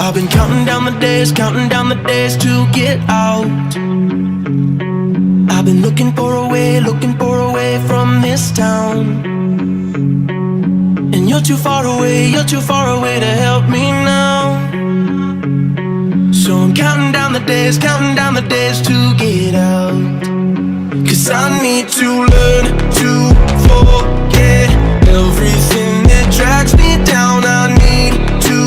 I've been counting down the days to get out. I've been looking for a way from this town. And you're too far away to help me now. So I'm counting down the days to get out. 'Cause I need to learn to forget everything that drags me down. I need to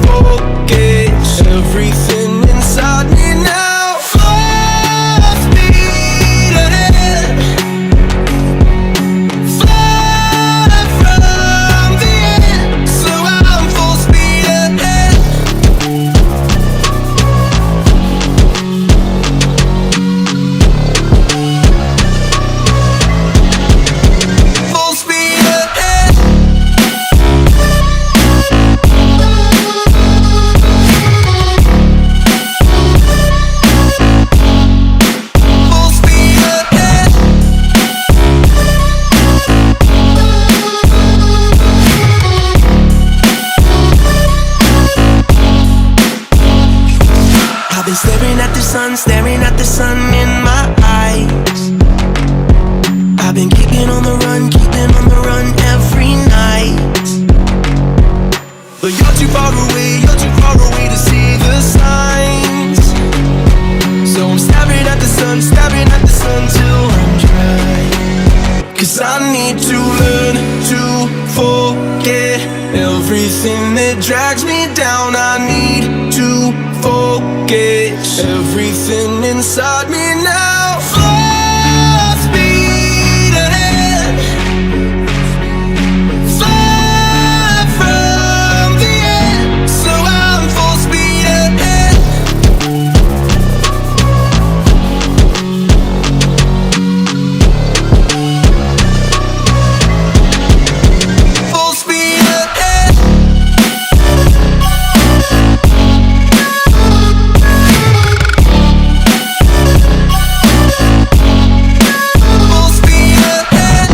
forget everything inside me now. Full speed ahead, fly from the end. So I'm full speed ahead. Full speed ahead. Full speed ahead. I've been staring at the sun in my eyes. I've been keeping on the run every night. But you're too far away to see the signs. So I'm staring at the sun till I'm dry. 'Cause I need to learn to forget everything that drags me down. I need to forget everything inside me now. Full speed ahead, fly from the end. So I'm full speed ahead. Full speed ahead. Full speed ahead.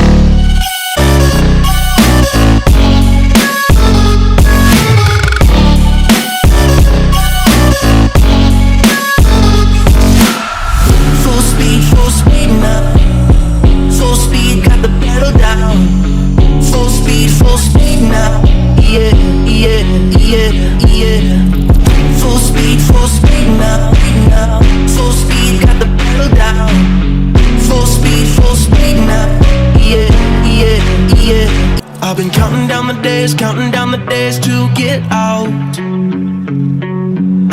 Full speed now. Full speed, got the pedal down. Full speed now. Yeah, yeah, yeah, yeah. Full speed now. Full speed, got the pedal down. Full speed now. Yeah, yeah, yeah. I've been counting down the days to get out.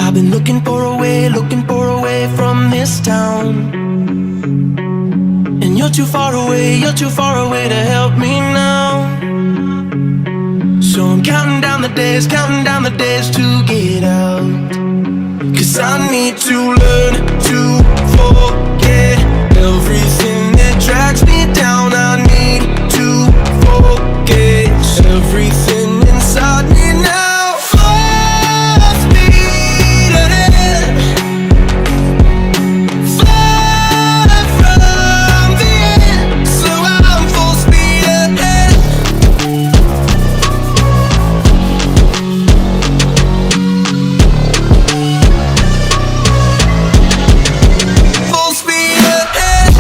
I've been looking for a way from this town. And you're too far away to help me now. So I'm counting down the days to get out. 'Cause I need to learn to forget everything that drags me down. I need to forget everything inside me now. Full speed ahead, fly from the end. So I'm full speed ahead. Full speed ahead.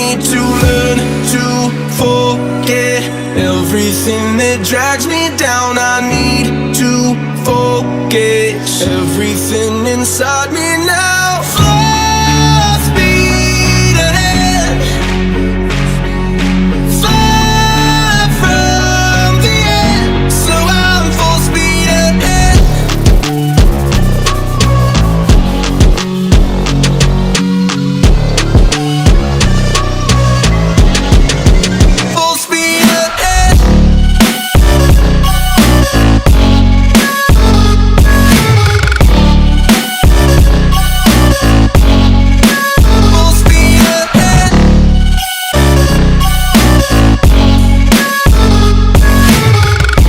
need to learn to forget everything that drags me down. I need to forget everything inside me now.